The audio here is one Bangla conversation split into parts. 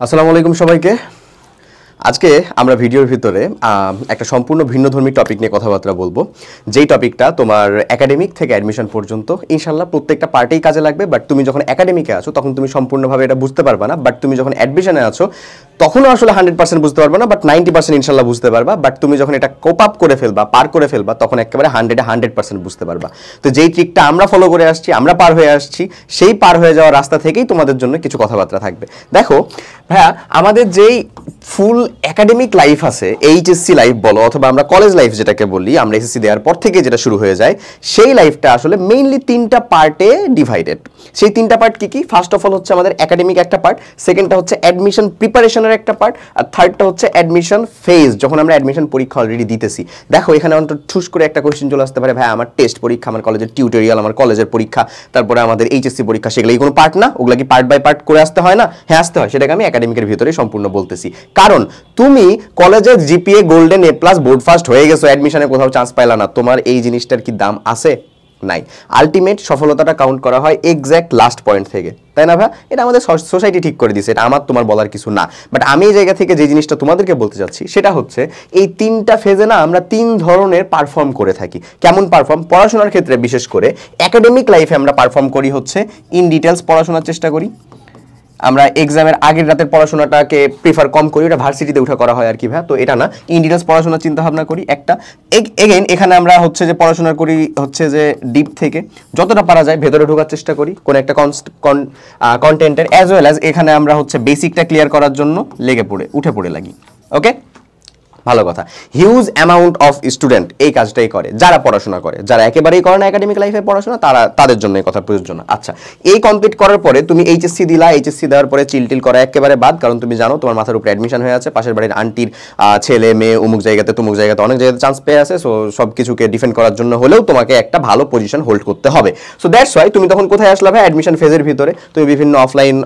আসসালামু আলাইকুম সবাইকে। আজকে আমরা ভিডিওর ভিতরে একটা সম্পূর্ণ ভিন্নধর্মী টপিক নিয়ে কথাবার্তা বলবো, যেই টপিকটা তোমার একাডেমিক থেকে অ্যাডমিশন পর্যন্ত ইনশাল্লাহ প্রত্যেকটা পার্টেই কাজে লাগবে। বাট তুমি যখন একাডেমিকে আছো তখন তুমি সম্পূর্ণভাবে এটা বুঝতে পারবে না, বাট তুমি যখন অ্যাডমিশনে আছো তখনও আসলে 100% বুঝতে পারবে না, বাট 90% ইনশাল্লাহ বুঝতে পারবা। বাট তুমি যখন এটা কোপ আপ করে ফেলবা, পার করে ফেলবা, তখন একেবারে 100% বুঝতে পারবা। তো যেই ট্রিকটা আমরা ফলো করে আসছি, আমরা পার হয়ে আসছি, সেই পার হয়ে যাওয়ার রাস্তা থেকেই তোমাদের জন্য কিছু কথাবার্তা থাকবে। দেখো ভাইয়া, আমাদের যেই ফুল একাডেমিক লাইফ আছে, এইচএসসি লাইফ বলো অথবা আমরা কলেজ লাইফ যেটাকে বলি, আমরা এসএসসি দেওয়ার পর থেকে যেটা শুরু হয়ে যায়, সেই লাইফটা আসলে মেইনলি তিনটা পার্টে ডিভাইডেড। সেই তিনটা পার্ট কি কি? ফার্স্ট অফ অল হচ্ছে আমাদের একাডেমিক একটা পার্ট, সেকেন্ডটা হচ্ছে অ্যাডমিশন প্রিপারেশনের একটা পার্ট, আর থার্ডটা হচ্ছে অ্যাডমিশন ফেজ, যখন আমরা অ্যাডমিশন পরীক্ষা অলরেডি দিতেছি। দেখো এখানে অন্তত ঠুস করে একটা কোয়েশ্চেন চলে আসতে পারে, ভাই আমার টেস্ট পরীক্ষা, আমার কলেজের টিউটোরিয়াল, আমার কলেজের পরীক্ষা, তারপরে আমাদের এইচএসসি পরীক্ষা, সেগুলো কোনো পার্ট না? ওগুলা কি পার্ট বাই পার্ট করে আসতে হয় না? হ্যাঁ আসতে হয়। সেটাকে আমি একাডেমিকের ভিতরে সম্পূর্ণ বলতেছি। কারণ তুমি কলেজের GPA golden A plus board first হয়ে গেছো, অ্যাডমিশনে কোথাও চান্স পাইলা না, তোমার এই জিনিসটার কি দাম আছে? নাই। আলটিমেট সফলতাটা কাউন্ট করা হয় এক্স্যাক্ট লাস্ট পয়েন্ট থেকে, তাই না ভাই? এটা আমাদের সোসাইটি ঠিক করে দিয়েছে, এটা আমার তোমার বলার কিছু না। বাট আমি এই জায়গা থেকে যে জিনিসটা তোমাদেরকে বলতে চাচ্ছি সেটা হচ্ছে, এই তিনটা ফেজে না আমরা তিন ধরনের পারফর্ম করে থাকি। কেমন পারফর্ম? পড়াশোনার ক্ষেত্রে বিশেষ করে একাডেমিক লাইফে আমরা পারফর্ম করি হচ্ছে ইন ডিটেলস পড়াশোনার চেষ্টা করি। আমরা এক্সামের আগের রাতের পড়াশোনাটাকে প্রিফার কম করি, ওটা ভার্সিটিতে উঠা করা হয় আর কি ভাই। তো এটা না, ইন ডিটেলস পড়াশোনার চিন্তা ভাবনা করি একটা। এগেইন এখানে আমরা হচ্ছে যে পড়াশোনা করি হচ্ছে যে ডিপ থেকে যতটা পারা যায় ভেতরে ঢোকার চেষ্টা করি কোনো একটা কন্টেন্টের, অ্যাজ ওয়েল অ্যাজ এখানে আমরা হচ্ছে বেসিকটা ক্লিয়ার করার জন্য উঠে পড়ে লাগি। ওকে, ভালো কথা। হিউজ অ্যামাউন্ট অফ স্টুডেন্ট এই কাজটাই করে, যারা পড়াশোনা করে। যারা একেবারেই করে না একাডেমিক লাইফে পড়াশোনা, তাদের জন্য এই কথা প্রযোজ্য না। আচ্ছা, এই কমপ্লিট করার পরে তুমি এইচএসসি দিলা, এইচএসসি দেওয়ার পরে চিলটিল করা একেবারে বাদ, কারণ তুমি জানো তোমার মাথার উপরে অ্যাডমিশন হয়ে আছে, পাশের বাড়ির আন্টির ছেলে মেয়ে অমুক জায়গাতে তুমুক জায়গাতে অনেক জায়গাতে চান্স পেয়ে আছে। সো সব কিছুকে ডিফেন্ড করার জন্য হলেও তোমাকে একটা ভালো পজিশন হোল্ড করতে হবে। সো দ্যাটস ওয়াই তুমি তখন কোথায় আসলা ভাই? অ্যাডমিশন ফেজের ভিতরে। তুমি বিভিন্ন অফলাইন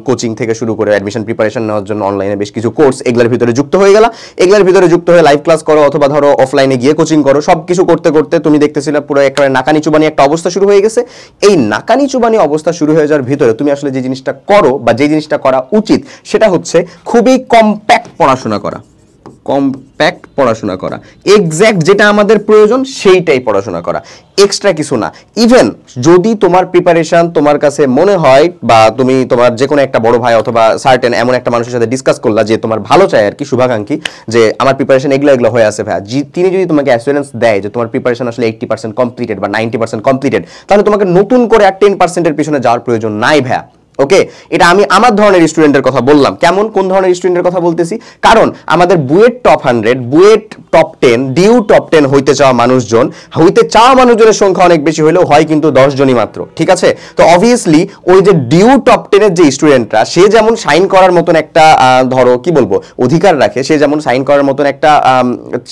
কোচিং থেকে শুরু করে অ্যাডমিশন প্রিপারেশন নেওয়ার জন্য অনলাইনে বেশ কিছু কোর্স, এগুলোর ভিতরে যুক্ত হয়ে গেলা। এগুলোর ভিতরে যুক্ত হয়ে লাইভ ক্লাস করো অথবা ধরো অফলাইনে গিয়ে কোচিং করো। সবকিছু করতে করতে তুমি দেখতেছিলে পুরো একেবারে নাকানি চুবানি একটা অবস্থা শুরু হয়ে গেছে। এই নাকানি চুবানি অবস্থা শুরু হয়ে যাওয়ার ভিতরে তুমি আসলে যে জিনিসটা করো বা যে জিনিসটা করা উচিত সেটা হচ্ছে খুবই কম্প্যাক্ট পড়াশোনা করা। কম্প্যাক্ট পড়াশোনা করা, এক্স্যাক্ট যেটা আমাদের প্রয়োজন সেইটাই পড়াশোনা করা, এক্সট্রা কিছু না। ইভেন যদি তোমার প্রিপারেশন তোমার কাছে মনে হয় বা তুমি তোমার যে কোনো একটা বড় ভাই অথবা সার্টেন এমন একটা মানুষের সাথে ডিসকাস করলা যে তোমার ভালো চায় আর কি, শুভাকাঙ্ক্ষী, যে আমার প্রিপারেশন এগুলো হয়ে আছে ভাই, তিনি যদি তোমাকে অ্যাসুরেন্স দেয় যে তোমার প্রিপারেশন আসলে 80% কমপ্লিটেড বা 90% কমপ্লিটেড, তাহলে তোমাকে নতুন করে আর 10%-এর পিছনে যাওয়ার প্রয়োজন নাই ভাইয়া। ওকে, এটা আমি আমার ধরনের স্টুডেন্টের কথা বললাম। কেমন, কোন ধরনের স্টুডেন্টের কথা বলতেছি? কারণ আমাদের BUET top 100, BUET top 10, DU top 10 হইতে চাওয়া মানুষজনের সংখ্যা অনেক বেশি হলেও হয় কিন্তু 10 জনই মাত্র, ঠিক আছে? তো অবভিয়াসলি ওই যে ডিউ টপ 10-এর যে স্টুডেন্টরা, সে যেমন সাইন করার মতন একটা ধরো কি বলবো অধিকার রাখে, সে যেমন সাইন করার মতন একটা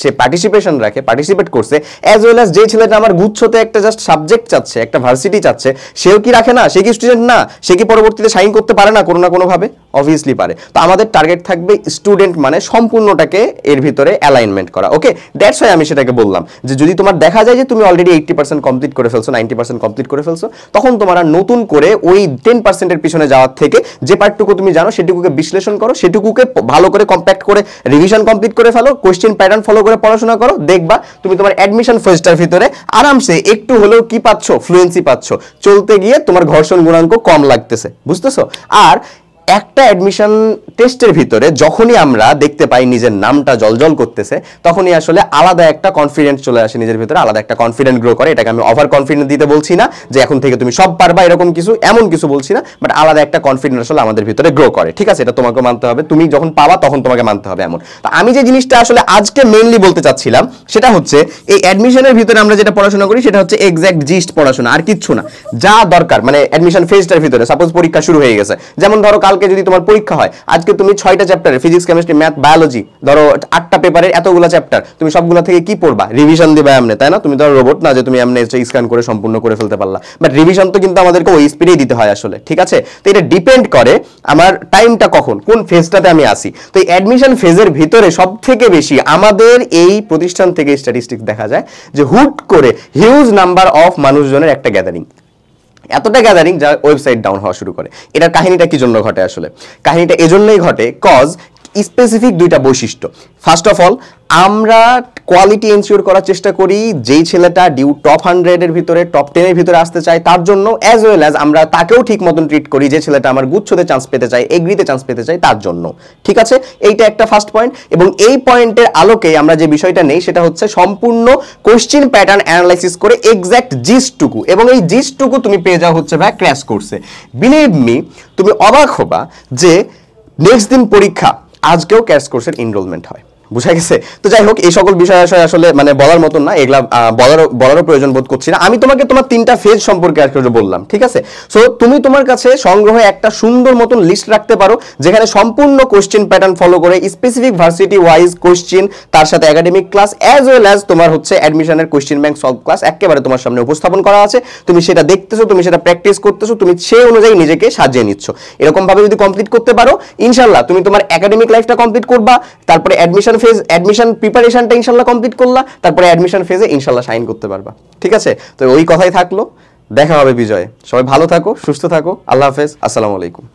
সে পার্টিসিপেট করছে, অ্যাজ ওয়েল অ্যাজ যে ছেলেটা আমার গুচ্ছতে একটা জাস্ট সাবজেক্ট চাচ্ছে, একটা ভার্সিটি চাচ্ছে, সেও কি রাখে না? সে কি স্টুডেন্ট না? সে কি পরবর্তীতে সাইন করতে পারে না কোনো না কোনো ভাবে? অবভিয়াসলি পারে। তো আমাদের টার্গেট থাকবে স্টুডেন্ট মানে সম্পূর্ণটাকে এর ভিতরে অ্যালাইনমেন্ট করা। ওকে, দ্যাটস ওয়াই আমি সেটাকে বললাম যে যদি তোমার দেখা যায় যে তুমি অলরেডি 80% কমপ্লিট করে ফেলছো, 90% কমপ্লিট করে ফেলছো, তখন তোমার আর নতুন করে ওই 10%-এর পিছনে যাওয়ার থেকে যে পার্টটুকু তুমি জানো সেটুকুকে বিশ্লেষণ করো, সেটুকুকে ভালো করে কম্প্যাক্ট করে রিভিশন কমপ্লিট করে ফেলো, কোশ্চেন প্যাটার্ন ফলো করে পড়াশোনা করো, দেখবা তুমি তোমার অ্যাডমিশন ফেজটার ভিতরে আরামসে একটু হলেও কি পাচ্ছ? ফ্লুয়েন্সি পাচ্ছ। চলতে গিয়ে তোমার ঘর্ষণ গুণাঙ্ক কম লাগতেছে, বুঝতেছো? আর একটা অ্যাডমিশন টেস্টের ভিতরে যখনই আমরা দেখতে পাই নিজের নামটা জলজল করতেছে, তখনই আসলে আলাদা একটা কনফিডেন্স চলে আসে নিজের ভিতরে, আলাদা একটা কনফিডেন্স গ্রো করে। এটাকে আমি ওভার কনফিডেন্স দিতে বলছি না যে এখন থেকে তুমি সব পারবা, এমন কিছু বলছি না, বাট আলাদা একটা কনফিডেন্স আসলে আমাদের ভিতরে গ্রো করে, ঠিক আছে? এটা তোমাকে মানতে হবে, তুমি যখন পাবা তখন তোমাকে মানতে হবে এমন। তো আমি যে জিনিসটা আসলে আজকে মেইনলি বলতে চাচ্ছিলাম সেটা হচ্ছে এই অ্যাডমিশনের ভিতরে আমরা যেটা পড়াশোনা করি সেটা হচ্ছে এক্স্যাক্ট জিস্ট পড়াশোনা, আর কিচ্ছু না। যা দরকার মানে অ্যাডমিশন ফেজটার ভিতরে সাপোজ পরীক্ষা শুরু হয়ে গেছে, যেমন ধরো কালকে যদি তোমার পরীক্ষা হয়, আজকে তুমি 6টা চ্যাপ্টারে ফিজিক্স, কেমিস্ট্রি, ম্যাথ, বায়োলজি, ধরো 8টা পেপারের এতগুলো চ্যাপ্টার, তুমি সবগুলো থেকে কি পড়বা? রিভিশন দিবা এমনি, তাই না? তুমি ধরো রোবট না যে তুমি এমনি স্ক্যান করে সম্পূর্ণ করে ফেলতে পারলা, বাট রিভিশন তো কিন্তু আমাদেরকে ওই স্পিডেই দিতে হয় আসলে, ঠিক আছে? তো এটা ডিপেন্ড করে আমার টাইমটা কখন, কোন ফেজটাতে আমি আসি। তো এই অ্যাডমিশন ফেজের ভিতরে সব থেকে বেশি আমাদের এই প্রতিষ্ঠান থেকে স্ট্যাটিস্টিক্স দেখা যায় যে হুট করে হিউজ নাম্বার অফ মানুষজনের একটা গ্যাদারিং। এতটা গ্যাদারিং যা ওয়েবসাইট ডাউন হওয়া শুরু করে। এটার কাহিনীটা কি জন্য ঘটে আসলে? কাহিনীটা এজন্যই ঘটে কজ স্পেসিফিক দুইটা বৈশিষ্ট্য। ফার্স্ট অফ অল, আমরা কোয়ালিটি এনশিওর করার চেষ্টা করি যেই ছেলেটা ডিউ টপ 100 এর ভিতরে, টপ 10 এর ভিতরে আসতে চায় তার জন্য, অ্যাজ ওয়েল অ্যাজ আমরা তাকেও ঠিক মতন ট্রিট করি যে ছেলেটা আমার গুচ্ছতে চান্স পেতে চায়, এগ্রিতে চান্স পেতে চায় তার জন্য। ঠিক আছে, এইটা একটা ফার্স্ট পয়েন্ট। এবং এই পয়েন্টের আলোকে আমরা যে বিষয়টা নেই সেটা হচ্ছে সম্পূর্ণ কোশ্চেন প্যাটার্ন অ্যানালাইসিস করে এক্স্যাক্ট জিস্টটুকু, এবং এই জিস্টটুকু তুমি পেয়ে যাও হচ্ছে ভাই ক্র্যাশ কোর্সে। বিলিভ মি, তুমি অবাক হবা যে নেক্সট দিন পরীক্ষা, আজকেও ক্র্যাশ কোর্সের এনরোলমেন্ট হয়। বুঝা গেছে? তো যাই হোক, এই সকল বিষয় আসলে মানে বলার মতন না, এগুলা বলারও প্রয়োজন বোধ করছি না। আমি তোমাকে তোমার 3টা ফেজ সম্পর্কে আসলে বললাম, ঠিক আছে? সো তুমি তোমার কাছে সংগ্রহে একটা সুন্দর মতন লিস্ট রাখতে পারো যেখানে সম্পূর্ণ কোশ্চেন প্যাটার্ন ফলো করে স্পেসিফিক ভার্সিটি ওয়াইজ কোশ্চেন, তার সাথে academic class as well as তোমার হচ্ছে অ্যাডমিশনের কোশ্চেন ব্যাংক সলভ ক্লাস একেবারে তোমার সামনে উপস্থাপন করা আছে। তুমি সেটা দেখতেছো, তুমি সেটা প্র্যাকটিস করতেছো, তুমি সেই অনুযায়ী নিজেকে সাজিয়ে নিচ্ছ। এরকম ভাবে যদি কমপ্লিট করতে পারো, ইনশাল্লাহ তুমি তোমার একাডেমিক লাইফটা কমপ্লিট করবা, তারপরে অ্যাডমিশন প্রিপারেশনটা ইনশাল্লাহ কমপ্লিট করলা, তারপরে অ্যাডমিশন ফেজে ইনশাল্লাহ শাইন করতে পারবা। ঠিক আছে? তো ওই কথাই থাকলো, দেখা হবে বিজয়। সবাই ভালো থাকো, সুস্থ থাকো, আল্লাহ হাফেজ, আসসালামু আলাইকুম।